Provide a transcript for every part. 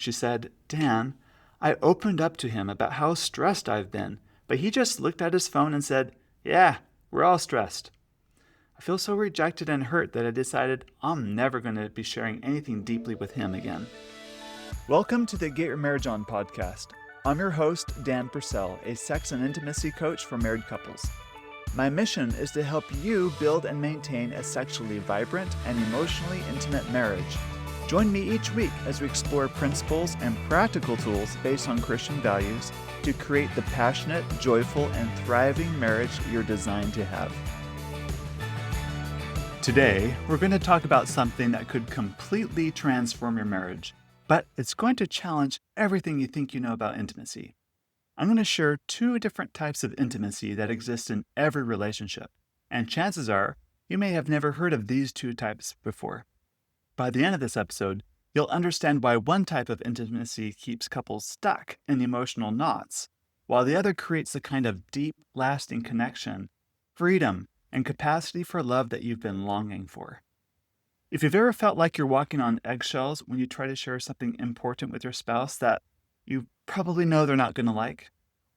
She said, "Dan, I opened up to him about how stressed I've been, but he just looked at his phone and said, 'Yeah, we're all stressed.' I feel so rejected and hurt that I decided I'm never going to be sharing anything deeply with him again." Welcome to the Get Your Marriage On podcast. I'm your host, Dan Purcell, a sex and intimacy coach for married couples. My mission is to help you build and maintain a sexually vibrant and emotionally intimate marriage. Join me each week as we explore principles and practical tools based on Christian values to create the passionate, joyful, and thriving marriage you're designed to have. Today, we're going to talk about something that could completely transform your marriage, but it's going to challenge everything you think you know about intimacy. I'm going to share two different types of intimacy that exist in every relationship, and chances are you may have never heard of these two types before. By the end of this episode, you'll understand why one type of intimacy keeps couples stuck in emotional knots, while the other creates the kind of deep, lasting connection, freedom, and capacity for love that you've been longing for. If you've ever felt like you're walking on eggshells when you try to share something important with your spouse that you probably know they're not going to like,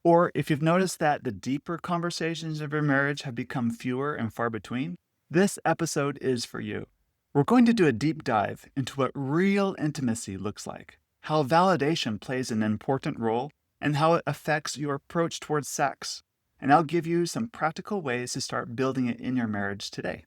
or if you've noticed that the deeper conversations of your marriage have become fewer and far between, this episode is for you. We're going to do a deep dive into what real intimacy looks like, how validation plays an important role, and how it affects your approach towards sex. And I'll give you some practical ways to start building it in your marriage today.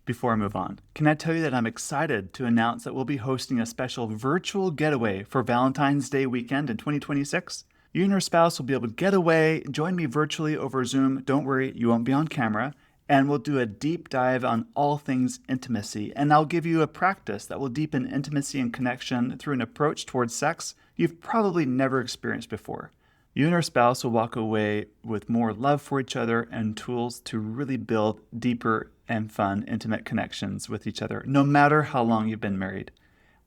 Before I move on, can I tell you that I'm excited to announce that we'll be hosting a special virtual getaway for Valentine's Day weekend in 2026. You and your spouse will be able to get away, join me virtually over Zoom. Don't worry, you won't be on camera. And we'll do a deep dive on all things intimacy. And I'll give you a practice that will deepen intimacy and connection through an approach towards sex you've probably never experienced before. You and your spouse will walk away with more love for each other and tools to really build deeper and fun, intimate connections with each other, no matter how long you've been married.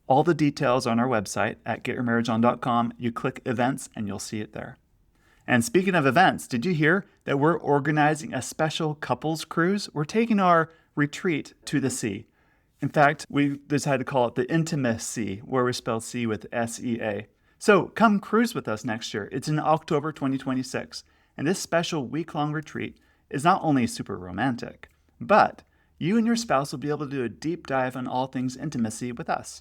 All the details are on our website at getyourmarriageon.com. You click events and you'll see it there. And speaking of events, did you hear that we're organizing a special couples cruise? We're taking our retreat to the sea. In fact, we decided to call it the Intimacy, where we spell sea with S-E-A. So come cruise with us next year. It's in October 2026. And this special week-long retreat is not only super romantic, but you and your spouse will be able to do a deep dive on all things intimacy with us.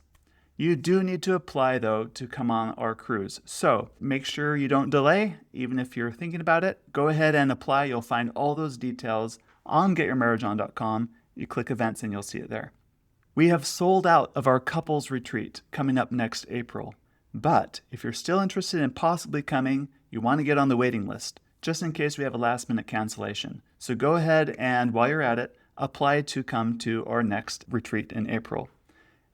You do need to apply, though, to come on our cruise. So make sure you don't delay. Even if you're thinking about it, go ahead and apply. You'll find all those details on getyourmarriageon.com. You click events and you'll see it there. We have sold out of our couples retreat coming up next April. But if you're still interested in possibly coming, you want to get on the waiting list, just in case we have a last-minute cancellation. So go ahead and, while you're at it, apply to come to our next retreat in April.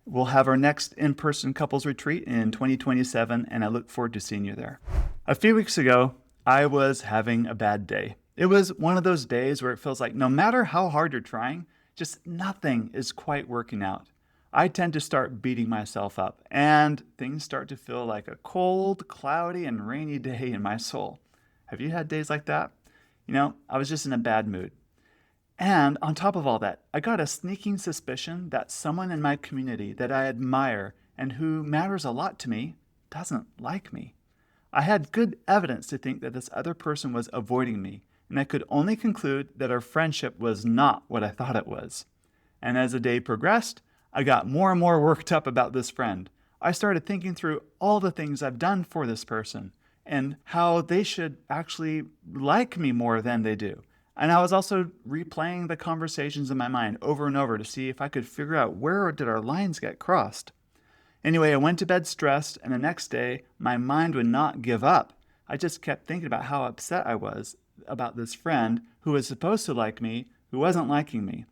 We'll have our next in-person couples retreat in 2027, and I look forward to seeing you there. A few weeks ago, I was having a bad day. It was one of those days where it feels like no matter how hard you're trying, just nothing is quite working out. I tend to start beating myself up, and things start to feel like a cold, cloudy, and rainy day in my soul. Have you had days like that? I was just in a bad mood. And on top of all that, I got a sneaking suspicion that someone in my community that I admire and who matters a lot to me doesn't like me. I had good evidence to think that this other person was avoiding me, and I could only conclude that our friendship was not what I thought it was. And as the day progressed, I got more and more worked up about this friend. I started thinking through all the things I've done for this person and how they should actually like me more than they do. And I was also replaying the conversations in my mind over and over to see if I could figure out where did our lines get crossed. Anyway, I went to bed stressed, and the next day, my mind would not give up. I just kept thinking about how upset I was about this friend who was supposed to like me, who wasn't liking me.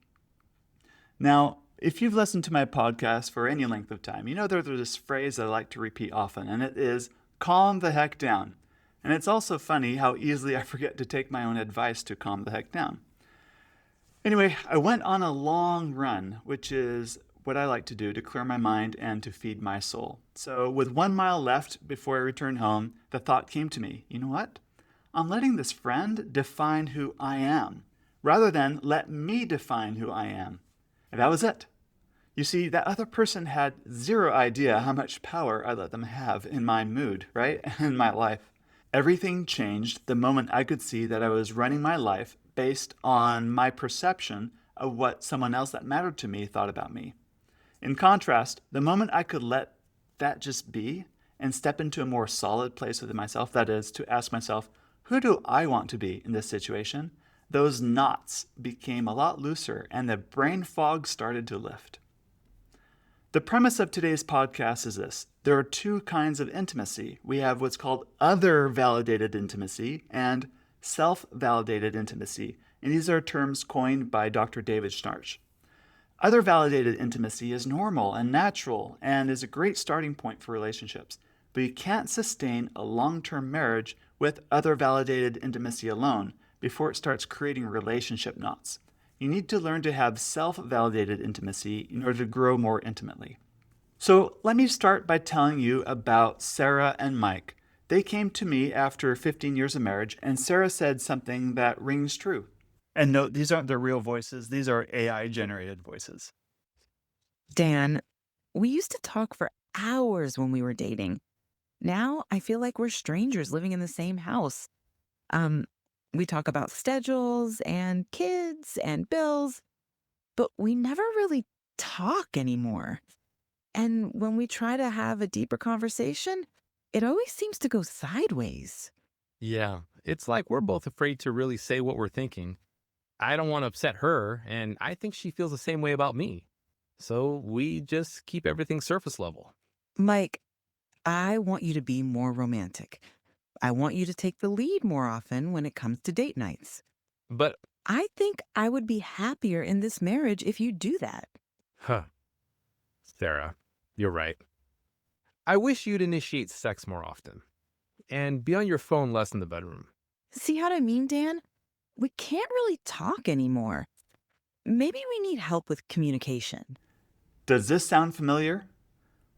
Now, if you've listened to my podcast for any length of time, you know there's this phrase I like to repeat often, and it is, calm the heck down. And it's also funny how easily I forget to take my own advice to calm the heck down. Anyway, I went on a long run, which is what I like to do to clear my mind and to feed my soul. So with 1 mile left before I returned home, the thought came to me, you know what? I'm letting this friend define who I am, rather than let me define who I am. And that was it. You see, that other person had zero idea how much power I let them have in my mood, right? In my life. Everything changed the moment I could see that I was running my life based on my perception of what someone else that mattered to me thought about me. In contrast, the moment I could let that just be and step into a more solid place within myself, that is, to ask myself, who do I want to be in this situation? Those knots became a lot looser and the brain fog started to lift. The premise of today's podcast is this. There are two kinds of intimacy. We have what's called other validated intimacy and self-validated intimacy. And these are terms coined by Dr. David Schnarch. Other validated intimacy is normal and natural and is a great starting point for relationships. But you can't sustain a long-term marriage with other validated intimacy alone before it starts creating relationship knots. You need to learn to have self-validated intimacy in order to grow more intimately. So let me start by telling you about Sarah and Mike. They came to me after 15 years of marriage, and Sarah said something that rings true. And note, these aren't their real voices. These are AI-generated voices. Dan, we used to talk for hours when we were dating. Now I feel like we're strangers living in the same house. Um, we talk about schedules and kids and bills, but we never really talk anymore. And when we try to have a deeper conversation, it always seems to go sideways. Yeah, it's like we're both afraid to really say what we're thinking. I don't want to upset her, and I think she feels the same way about me. So we just keep everything surface level. Mike, I want you to be more romantic. I want you to take the lead more often when it comes to date nights. But, I think I would be happier in this marriage if you do that. huh, Sarah, you're right. I wish you'd initiate sex more often and be on your phone less in the bedroom. See what I mean, Dan? We can't really talk anymore. Maybe we need help with communication. Does this sound familiar?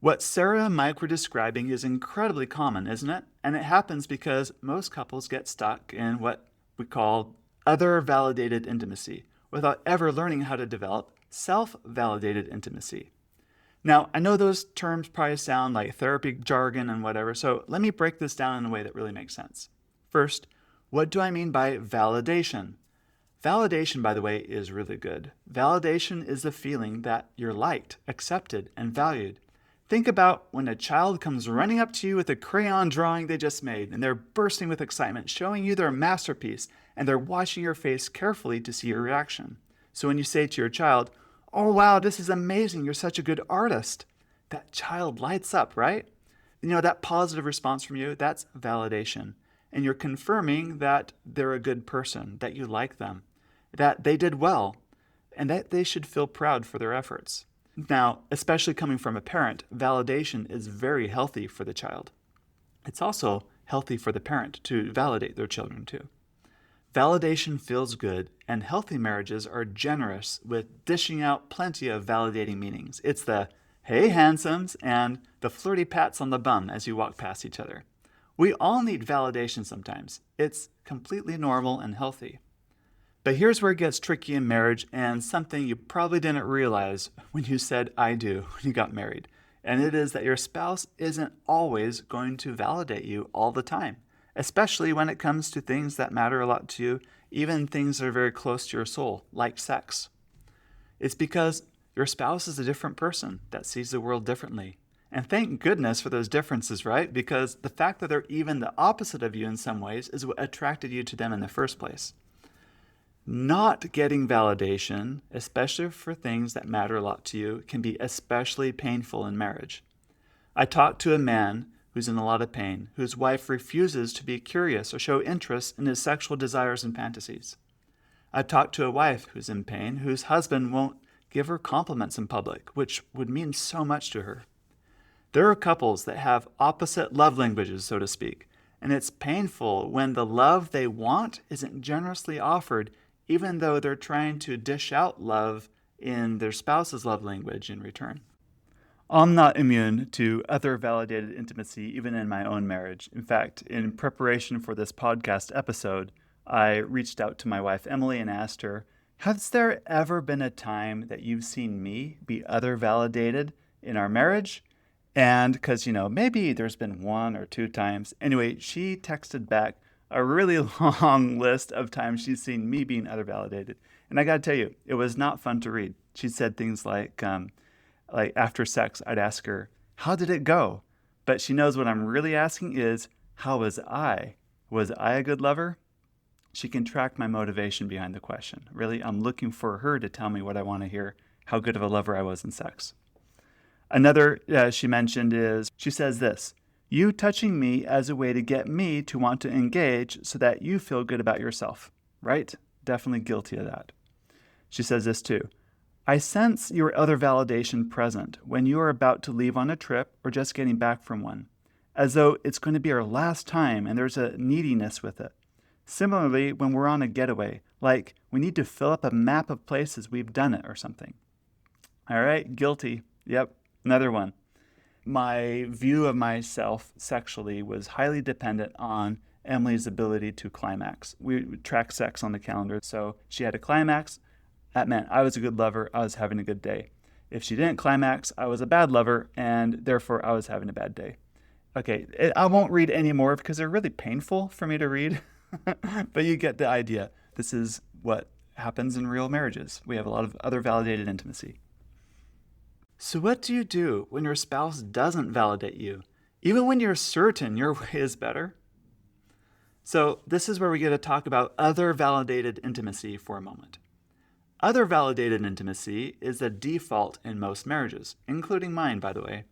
What Sarah and Mike were describing is incredibly common, isn't it? And it happens because most couples get stuck in what we call other validated intimacy without ever learning how to develop self-validated intimacy. Now, I know those terms probably sound like therapy jargon and whatever, so let me break this down in a way that really makes sense. First, what do I mean by validation? Validation, by the way, is really good. Validation is the feeling that you're liked, accepted, and valued. Think about when a child comes running up to you with a crayon drawing they just made, and they're bursting with excitement, showing you their masterpiece, and they're watching your face carefully to see your reaction. So when you say to your child, "Oh wow, this is amazing, you're such a good artist," that child lights up, right? You know, that positive response from you, that's validation. And you're confirming that they're a good person, that you like them, that they did well, and that they should feel proud for their efforts. Now, especially coming from a parent, validation is very healthy for the child. It's also healthy for the parent to validate their children too. Validation feels good, and healthy marriages are generous with dishing out plenty of validating meanings. It's the, "Hey, handsomes," and the flirty pats on the bum as you walk past each other. We all need validation sometimes. It's completely normal and healthy. But here's where it gets tricky in marriage, and something you probably didn't realize when you said "I do" when you got married. And it is that your spouse isn't always going to validate you all the time, especially when it comes to things that matter a lot to you, even things that are very close to your soul, like sex. It's because your spouse is a different person that sees the world differently. And thank goodness for those differences, right? Because the fact that they're even the opposite of you in some ways is what attracted you to them in the first place. Not getting validation, especially for things that matter a lot to you, can be especially painful in marriage. I talked to a man who's in a lot of pain, whose wife refuses to be curious or show interest in his sexual desires and fantasies. I've talked to a wife who's in pain, whose husband won't give her compliments in public, which would mean so much to her. There are couples that have opposite love languages, so to speak, and it's painful when the love they want isn't generously offered, even though they're trying to dish out love in their spouse's love language in return. I'm not immune to other validated intimacy, even in my own marriage. In fact, in preparation for this podcast episode, I reached out to my wife, Emily, and asked her, Has there ever been a time that you've seen me be other validated in our marriage? And because, maybe there's been one or two times. Anyway, she texted back a really long list of times she's seen me being other validated. And I got to tell you, it was not fun to read. She said things like after sex, I'd ask her, how did it go? But she knows what I'm really asking is, how was I? Was I a good lover? She can track my motivation behind the question. Really, I'm looking for her to tell me what I want to hear, how good of a lover I was in sex. Another she mentioned is, she says this, you touching me as a way to get me to want to engage so that you feel good about yourself, right? Definitely guilty of that. She says this too, I sense your other validation present when you are about to leave on a trip or just getting back from one, as though it's going to be our last time and there's a neediness with it. Similarly, when we're on a getaway, like we need to fill up a map of places we've done it or something. All right, guilty. Yep, another one. My view of myself sexually was highly dependent on Emily's ability to climax. We would track sex on the calendar, so she had a climax. That meant I was a good lover, I was having a good day. If she didn't climax, I was a bad lover, and therefore I was having a bad day. Okay, I won't read any more because they're really painful for me to read, but you get the idea. This is what happens in real marriages. We have a lot of other validated intimacy. So what do you do when your spouse doesn't validate you, even when you're certain your way is better? So this is where we get to talk about other validated intimacy for a moment. Other validated intimacy is the default in most marriages, including mine, by the way.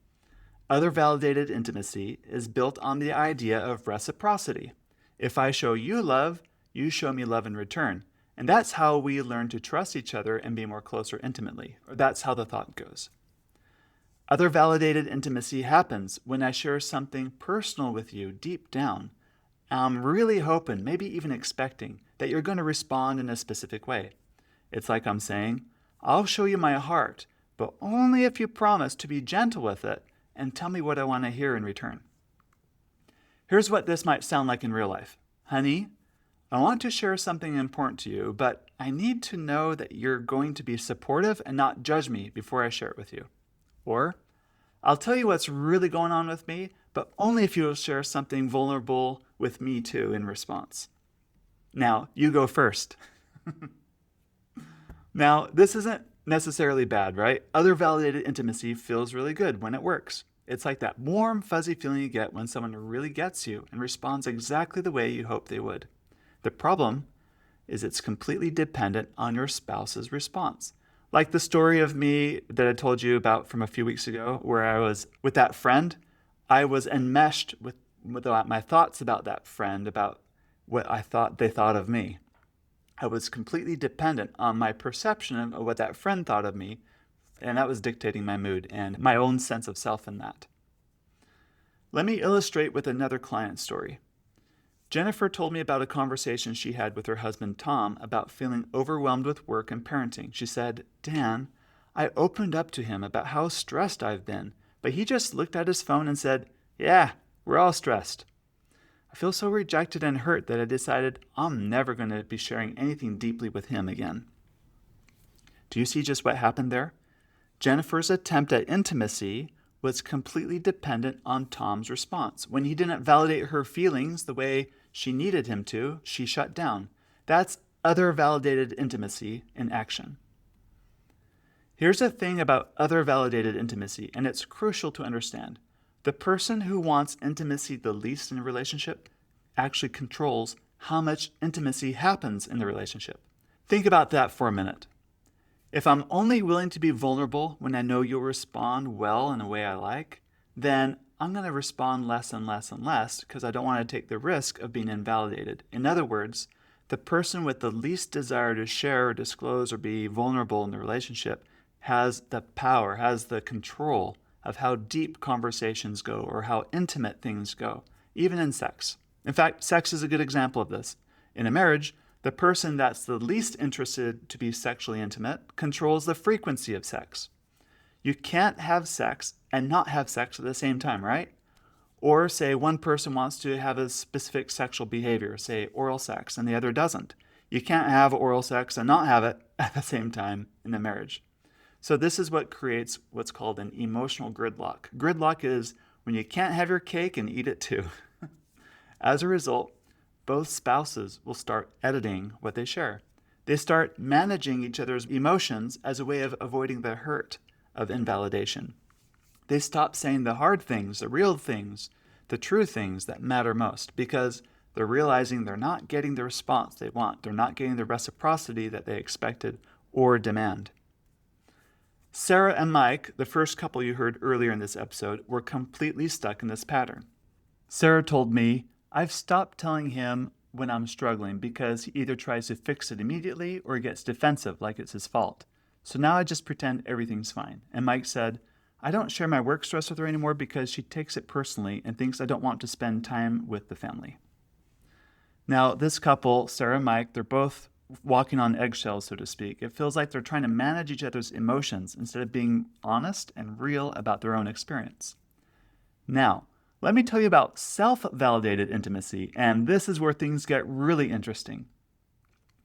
Other validated intimacy is built on the idea of reciprocity. If I show you love, you show me love in return. And that's how we learn to trust each other and be more closer intimately, or that's how the thought goes. Other validated intimacy happens when I share something personal with you deep down. I'm really hoping, maybe even expecting, that you're going to respond in a specific way. It's like I'm saying, I'll show you my heart, but only if you promise to be gentle with it and tell me what I want to hear in return. Here's what this might sound like in real life. Honey, I want to share something important to you, but I need to know that you're going to be supportive and not judge me before I share it with you. Or, I'll tell you what's really going on with me, but only if you'll share something vulnerable with me too in response. Now, you go first. Now, this isn't necessarily bad, right? Other validated intimacy feels really good when it works. It's like that warm, fuzzy feeling you get when someone really gets you and responds exactly the way you hope they would. The problem is it's completely dependent on your spouse's response. Like the story of me that I told you about from a few weeks ago, where I was with that friend, I was enmeshed with my thoughts about that friend, about what I thought they thought of me. I was completely dependent on my perception of what that friend thought of me, and that was dictating my mood and my own sense of self in that. Let me illustrate with another client story. Jennifer told me about a conversation she had with her husband Tom about feeling overwhelmed with work and parenting. She said, Dan, I opened up to him about how stressed I've been, but he just looked at his phone and said, yeah, we're all stressed. I feel so rejected and hurt that I decided I'm never going to be sharing anything deeply with him again. Do you see just what happened there? Jennifer's attempt at intimacy was completely dependent on Tom's response. When he didn't validate her feelings the way she needed him to, she shut down. That's other validated intimacy in action. Here's the thing about other validated intimacy, and it's crucial to understand. The person who wants intimacy the least in a relationship actually controls how much intimacy happens in the relationship. Think about that for a minute. If I'm only willing to be vulnerable when I know you'll respond well in a way I like, then I'm going to respond less and less and less because I don't want to take the risk of being invalidated. In other words, the person with the least desire to share or disclose or be vulnerable in the relationship has the power, has the control of how deep conversations go or how intimate things go, even in sex. In fact, sex is a good example of this. In a marriage, the person that's the least interested to be sexually intimate controls the frequency of sex. You can't have sex and not have sex at the same time, right? Or say one person wants to have a specific sexual behavior, say oral sex, and the other doesn't. You can't have oral sex and not have it at the same time in a marriage. So this is what creates what's called an emotional gridlock. Gridlock is when you can't have your cake and eat it too. As a result, both spouses will start editing what they share. They start managing each other's emotions as a way of avoiding the hurt of invalidation. They stop saying the hard things, the real things, the true things that matter most because they're realizing they're not getting the response they want. They're not getting the reciprocity that they expected or demand. Sarah and Mike, the first couple you heard earlier in this episode, were completely stuck in this pattern. Sarah told me, I've stopped telling him when I'm struggling because he either tries to fix it immediately or gets defensive like it's his fault. So now I just pretend everything's fine. And Mike said, I don't share my work stress with her anymore because she takes it personally and thinks I don't want to spend time with the family. Now, this couple, Sarah and Mike, they're both walking on eggshells, so to speak. It feels like they're trying to manage each other's emotions instead of being honest and real about their own experience. Now, let me tell you about self-validated intimacy, and this is where things get really interesting.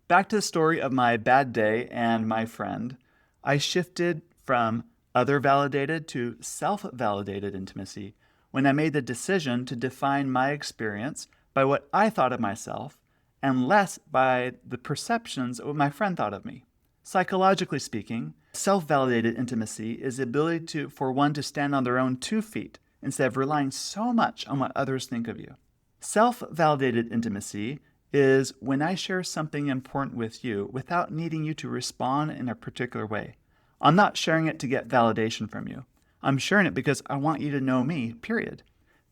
Back to the story of my bad day and my friend, I shifted from other-validated to self-validated intimacy when I made the decision to define my experience by what I thought of myself and less by the perceptions of what my friend thought of me. Psychologically speaking, self-validated intimacy is the ability for one to stand on their own 2 feet instead of relying so much on what others think of you. Self-validated intimacy is when I share something important with you without needing you to respond in a particular way. I'm not sharing it to get validation from you. I'm sharing it because I want you to know me, period.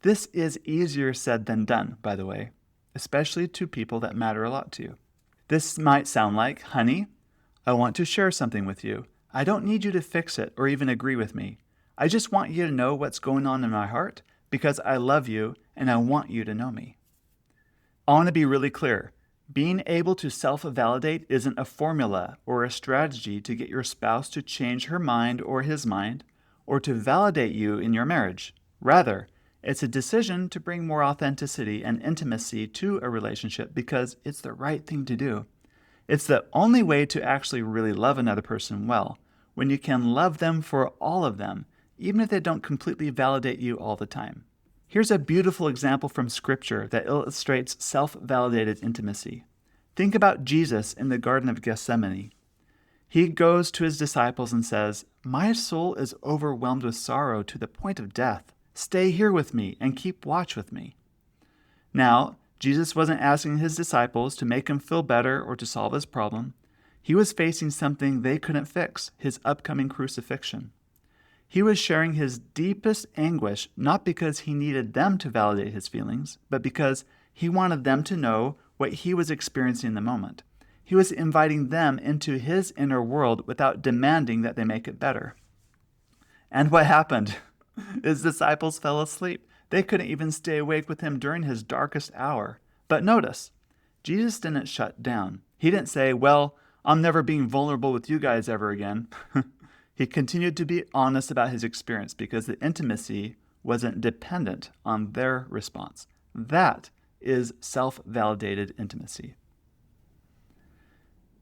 This is easier said than done, by the way, especially to people that matter a lot to you. This might sound like, honey, I want to share something with you. I don't need you to fix it or even agree with me. I just want you to know what's going on in my heart because I love you and I want you to know me. I want to be really clear. Being able to self-validate isn't a formula or a strategy to get your spouse to change her mind or his mind or to validate you in your marriage. Rather, it's a decision to bring more authenticity and intimacy to a relationship because it's the right thing to do. It's the only way to actually really love another person well, when you can love them for all of them, even if they don't completely validate you all the time. Here's a beautiful example from Scripture that illustrates self-validated intimacy. Think about Jesus in the Garden of Gethsemane. He goes to his disciples and says, "My soul is overwhelmed with sorrow to the point of death. Stay here with me and keep watch with me." Now, Jesus wasn't asking his disciples to make him feel better or to solve his problem. He was facing something they couldn't fix, his upcoming crucifixion. He was sharing his deepest anguish not because he needed them to validate his feelings, but because he wanted them to know what he was experiencing in the moment. He was inviting them into his inner world without demanding that they make it better. And what happened? His disciples fell asleep. They couldn't even stay awake with him during his darkest hour. But notice, Jesus didn't shut down. He didn't say, well, I'm never being vulnerable with you guys ever again. He continued to be honest about his experience because the intimacy wasn't dependent on their response. That is self-validated intimacy.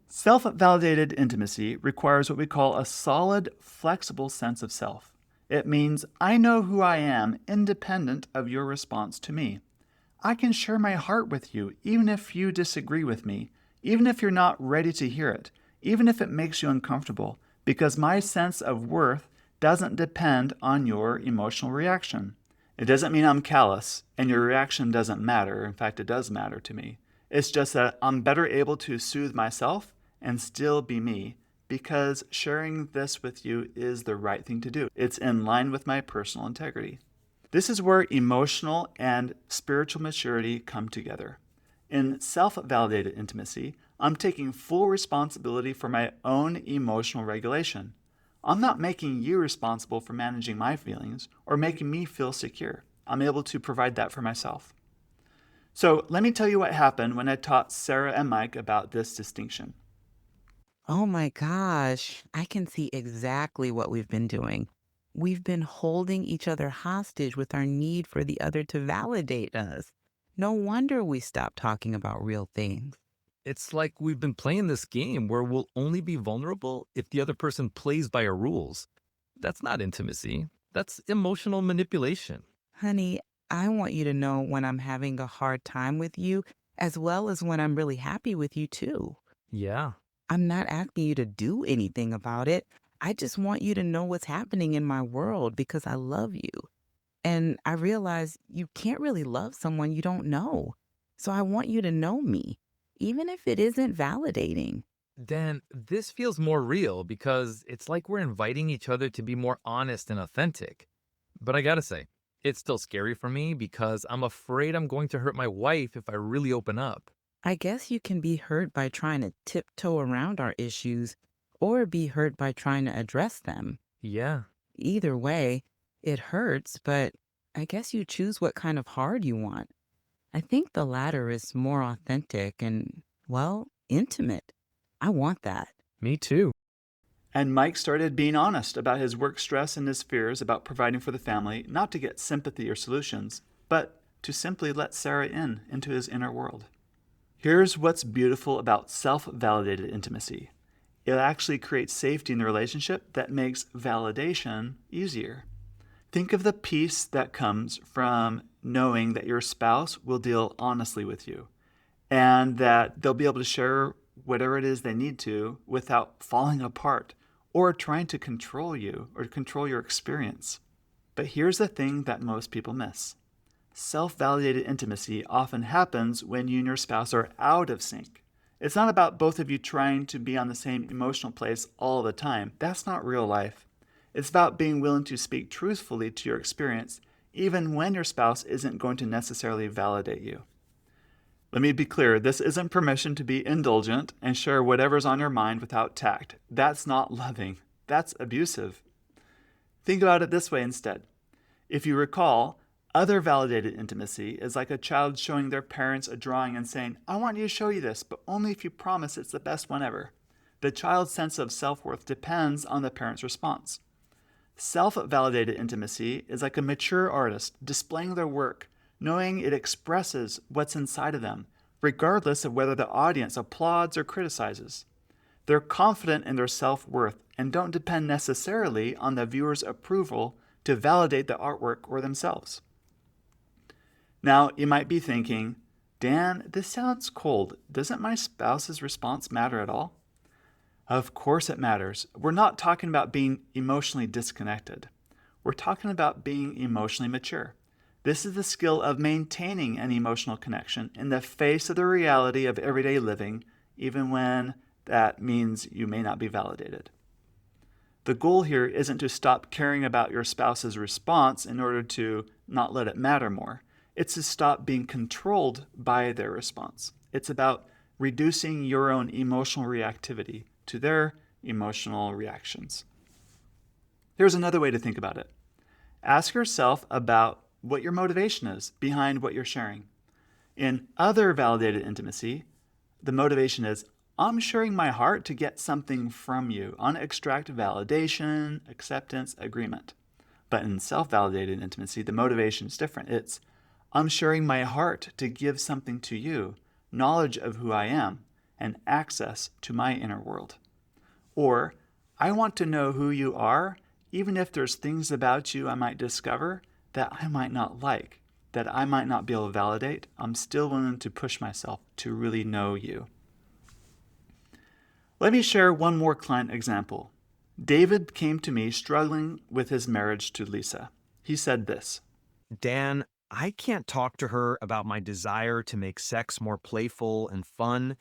Self-validated intimacy requires what we call a solid, flexible sense of self. It means I know who I am independent of your response to me. I can share my heart with you even if you disagree with me, even if you're not ready to hear it, even if it makes you uncomfortable, because my sense of worth doesn't depend on your emotional reaction. It doesn't mean I'm callous and your reaction doesn't matter. In fact, it does matter to me. It's just that I'm better able to soothe myself and still be me because sharing this with you is the right thing to do. It's in line with my personal integrity. This is where emotional and spiritual maturity come together. In self-validated intimacy, I'm taking full responsibility for my own emotional regulation. I'm not making you responsible for managing my feelings or making me feel secure. I'm able to provide that for myself. So let me tell you what happened when I taught Sarah and Mike about this distinction. Oh my gosh, I can see exactly what we've been doing. We've been holding each other hostage with our need for the other to validate us. No wonder we stopped talking about real things. It's like we've been playing this game where we'll only be vulnerable if the other person plays by our rules. That's not intimacy. That's emotional manipulation. Honey, I want you to know when I'm having a hard time with you, as well as when I'm really happy with you, too. Yeah. I'm not asking you to do anything about it. I just want you to know what's happening in my world because I love you. And I realize you can't really love someone you don't know. So I want you to know me, even if it isn't validating. Then this feels more real because it's like we're inviting each other to be more honest and authentic. But I gotta say, it's still scary for me because I'm afraid I'm going to hurt my wife if I really open up. I guess you can be hurt by trying to tiptoe around our issues or be hurt by trying to address them. Yeah. Either way, it hurts, but I guess you choose what kind of hard you want. I think the latter is more authentic and, well, intimate. I want that. Me too. And Mike started being honest about his work stress and his fears about providing for the family, not to get sympathy or solutions, but to simply let Sarah into his inner world. Here's what's beautiful about self-validated intimacy. It actually creates safety in the relationship that makes validation easier. Think of the peace that comes from knowing that your spouse will deal honestly with you and that they'll be able to share whatever it is they need to without falling apart or trying to control you or control your experience. But here's the thing that most people miss. Self-validated intimacy often happens when you and your spouse are out of sync. It's not about both of you trying to be on the same emotional place all the time. That's not real life. It's about being willing to speak truthfully to your experience, even when your spouse isn't going to necessarily validate you. Let me be clear, this isn't permission to be indulgent and share whatever's on your mind without tact. That's not loving. That's abusive. Think about it this way instead. If you recall, other validated intimacy is like a child showing their parents a drawing and saying, I want you to show you this, but only if you promise it's the best one ever. The child's sense of self-worth depends on the parent's response. Self-validated intimacy is like a mature artist displaying their work, knowing it expresses what's inside of them, regardless of whether the audience applauds or criticizes. They're confident in their self-worth and don't depend necessarily on the viewer's approval to validate the artwork or themselves. Now, you might be thinking, Dan, this sounds cold. Doesn't my spouse's response matter at all? Of course it matters. We're not talking about being emotionally disconnected. We're talking about being emotionally mature. This is the skill of maintaining an emotional connection in the face of the reality of everyday living, even when that means you may not be validated. The goal here isn't to stop caring about your spouse's response in order to not let it matter more. It's to stop being controlled by their response. It's about reducing your own emotional reactivity to their emotional reactions. Here's another way to think about it. Ask yourself about what your motivation is behind what you're sharing. In other validated intimacy, the motivation is, I'm sharing my heart to get something from you. I want to extract validation, acceptance, agreement. But in self-validated intimacy, the motivation is different. It's, I'm sharing my heart to give something to you, knowledge of who I am, and access to my inner world. Or, I want to know who you are, even if there's things about you I might discover that I might not like, that I might not be able to validate. I'm still willing to push myself to really know you. Let me share one more client example. David came to me struggling with his marriage to Lisa. He said this. Dan, I can't talk to her about my desire to make sex more playful and fun.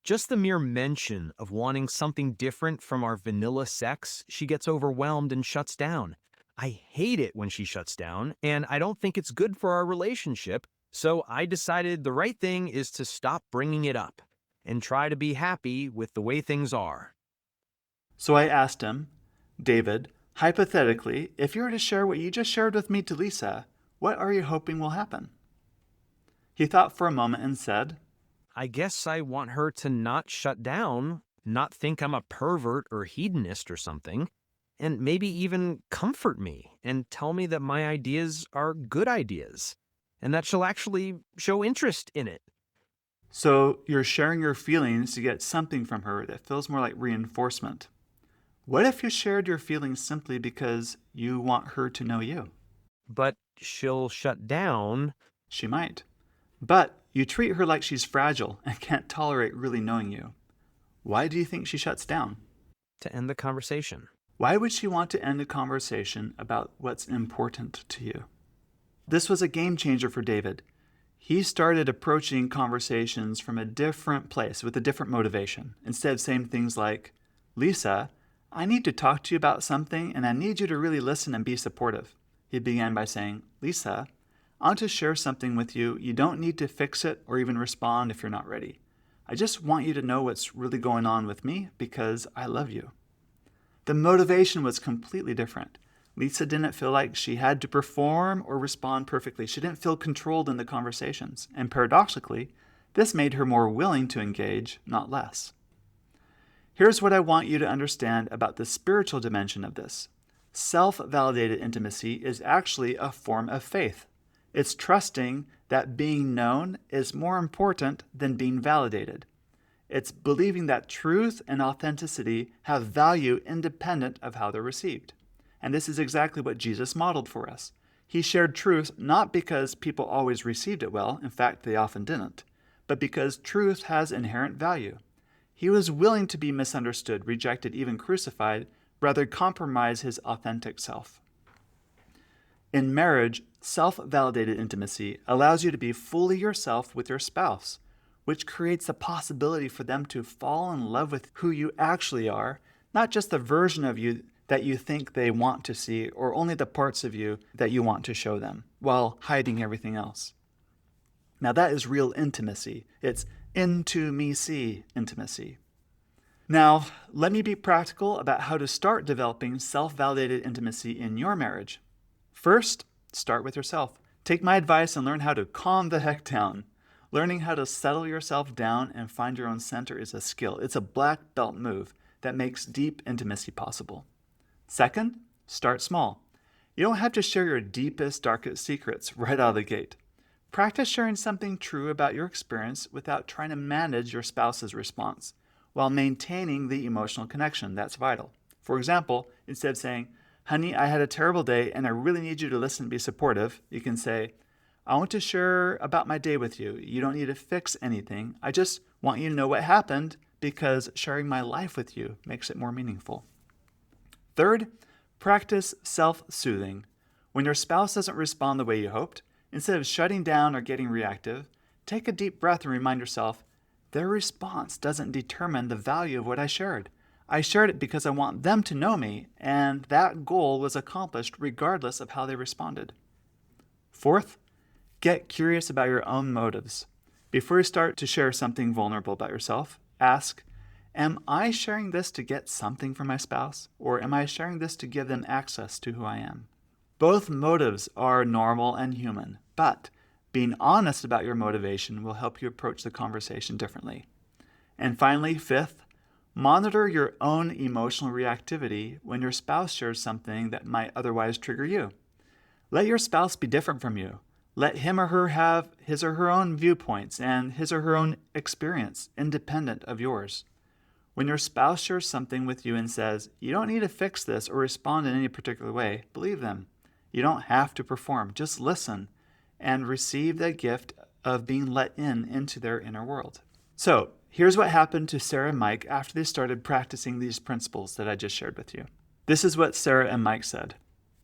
Just the mere mention of wanting something different from our vanilla sex, she gets overwhelmed and shuts down. I hate it when she shuts down, and I don't think it's good for our relationship, so I decided the right thing is to stop bringing it up and try to be happy with the way things are. So I asked him, David, hypothetically, if you were to share what you just shared with me to Lisa, what are you hoping will happen? He thought for a moment and said, I guess I want her to not shut down, not think I'm a pervert or hedonist or something, and maybe even comfort me and tell me that my ideas are good ideas, and that she'll actually show interest in it. So you're sharing your feelings to get something from her that feels more like reinforcement. What if you shared your feelings simply because you want her to know you? But she'll shut down. She might. But you treat her like she's fragile and can't tolerate really knowing you. Why do you think she shuts down? To end the conversation. Why would she want to end a conversation about what's important to you? This was a game changer for David. He started approaching conversations from a different place with a different motivation. Instead of saying things like, Lisa, I need to talk to you about something and I need you to really listen and be supportive. He began by saying, Lisa, I want to share something with you. You don't need to fix it or even respond if you're not ready. I just want you to know what's really going on with me because I love you. The motivation was completely different. Lisa didn't feel like she had to perform or respond perfectly. She didn't feel controlled in the conversations. And paradoxically, this made her more willing to engage, not less. Here's what I want you to understand about the spiritual dimension of this. Self-validated intimacy is actually a form of faith. It's trusting that being known is more important than being validated. It's believing that truth and authenticity have value independent of how they're received. And this is exactly what Jesus modeled for us. He shared truth not because people always received it well, in fact, they often didn't, but because truth has inherent value. He was willing to be misunderstood, rejected, even crucified, rather compromise his authentic self. In marriage, self-validated intimacy allows you to be fully yourself with your spouse, which creates the possibility for them to fall in love with who you actually are, not just the version of you that you think they want to see, or only the parts of you that you want to show them, while hiding everything else. Now that is real intimacy. It's into-me-see intimacy. Now, let me be practical about how to start developing self-validated intimacy in your marriage. First, start with yourself. Take my advice and learn how to calm the heck down. Learning how to settle yourself down and find your own center is a skill. It's a black belt move that makes deep intimacy possible. Second, start small. You don't have to share your deepest, darkest secrets right out of the gate. Practice sharing something true about your experience without trying to manage your spouse's response, while maintaining the emotional connection that's vital. For example, instead of saying, honey, I had a terrible day and I really need you to listen and be supportive, you can say, I want to share about my day with you. You don't need to fix anything. I just want you to know what happened because sharing my life with you makes it more meaningful. Third, practice self-soothing. When your spouse doesn't respond the way you hoped, instead of shutting down or getting reactive, take a deep breath and remind yourself, their response doesn't determine the value of what I shared. I shared it because I want them to know me, and that goal was accomplished regardless of how they responded. Fourth, get curious about your own motives. Before you start to share something vulnerable about yourself, ask, am I sharing this to get something from my spouse, or am I sharing this to give them access to who I am? Both motives are normal and human, but being honest about your motivation will help you approach the conversation differently. And finally, fifth, monitor your own emotional reactivity when your spouse shares something that might otherwise trigger you. Let your spouse be different from you. Let him or her have his or her own viewpoints and his or her own experience, independent of yours. When your spouse shares something with you and says, you don't need to fix this or respond in any particular way, believe them. You don't have to perform. Just listen and receive the gift of being let into their inner world. So here's what happened to Sarah and Mike after they started practicing these principles that I just shared with you. This is what Sarah and Mike said.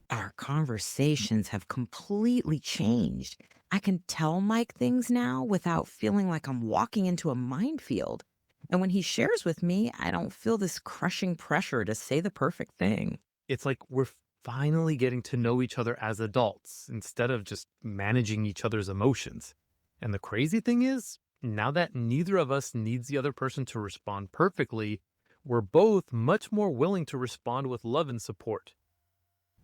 Our conversations have completely changed. I can tell Mike things now without feeling like I'm walking into a minefield. And when he shares with me, I don't feel this crushing pressure to say the perfect thing. It's like we're finally getting to know each other as adults instead of just managing each other's emotions. And the crazy thing is, now that neither of us needs the other person to respond perfectly, we're both much more willing to respond with love and support.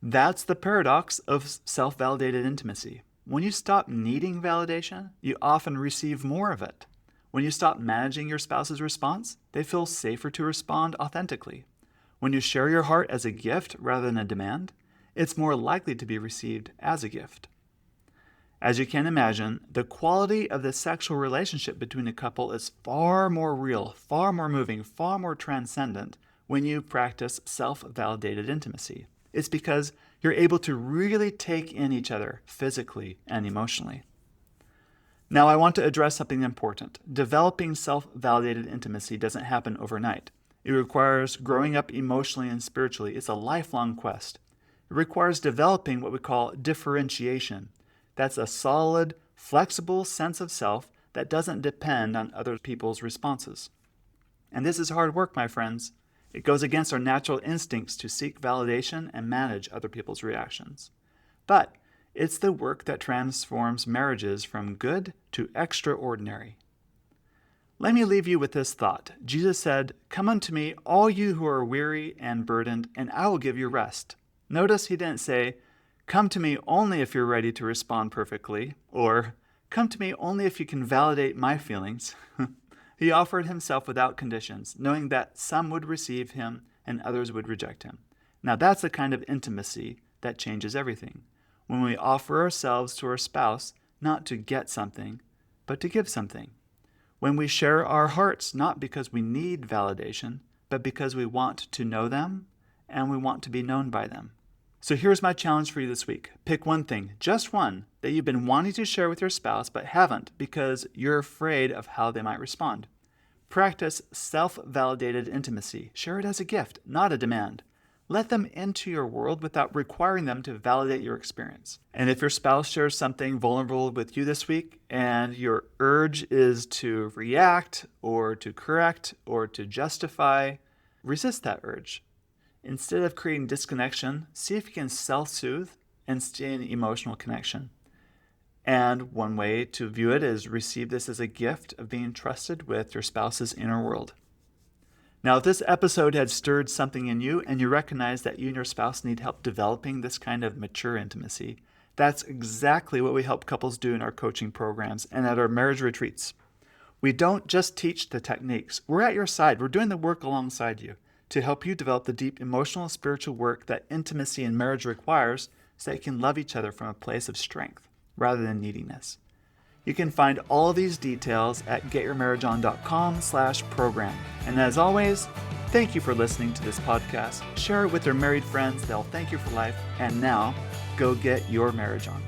That's the paradox of self-validated intimacy. When you stop needing validation, you often receive more of it. When you stop managing your spouse's response, they feel safer to respond authentically. When you share your heart as a gift rather than a demand, it's more likely to be received as a gift. As you can imagine, the quality of the sexual relationship between a couple is far more real, far more moving, far more transcendent when you practice self-validated intimacy. It's because you're able to really take in each other physically and emotionally. Now, I want to address something important. Developing self-validated intimacy doesn't happen overnight. It requires growing up emotionally and spiritually. It's a lifelong quest. It requires developing what we call differentiation. That's a solid, flexible sense of self that doesn't depend on other people's responses. And this is hard work, my friends. It goes against our natural instincts to seek validation and manage other people's reactions. But it's the work that transforms marriages from good to extraordinary. Let me leave you with this thought. Jesus said, "Come unto me, all you who are weary and burdened, and I will give you rest." Notice he didn't say, "Come to me only if you're ready to respond perfectly," or "Come to me only if you can validate my feelings." He offered himself without conditions, knowing that some would receive him and others would reject him. Now that's the kind of intimacy that changes everything. When we offer ourselves to our spouse, not to get something, but to give something. When we share our hearts, not because we need validation, but because we want to know them and we want to be known by them. So here's my challenge for you this week. Pick one thing, just one, that you've been wanting to share with your spouse but haven't because you're afraid of how they might respond. Practice self-validated intimacy. Share it as a gift, not a demand. Let them into your world without requiring them to validate your experience. And if your spouse shares something vulnerable with you this week and your urge is to react or to correct or to justify, resist that urge. Instead of creating disconnection, see if you can self-soothe and stay in emotional connection. And one way to view it is receive this as a gift of being trusted with your spouse's inner world. Now, if this episode had stirred something in you and you recognize that you and your spouse need help developing this kind of mature intimacy, that's exactly what we help couples do in our coaching programs and at our marriage retreats. We don't just teach the techniques. We're at your side. We're doing the work alongside you to help you develop the deep emotional and spiritual work that intimacy in marriage requires so that you can love each other from a place of strength rather than neediness. You can find all of these details at getyourmarriageon.com/program. And as always, thank you for listening to this podcast. Share it with your married friends. They'll thank you for life. And now, go get your marriage on.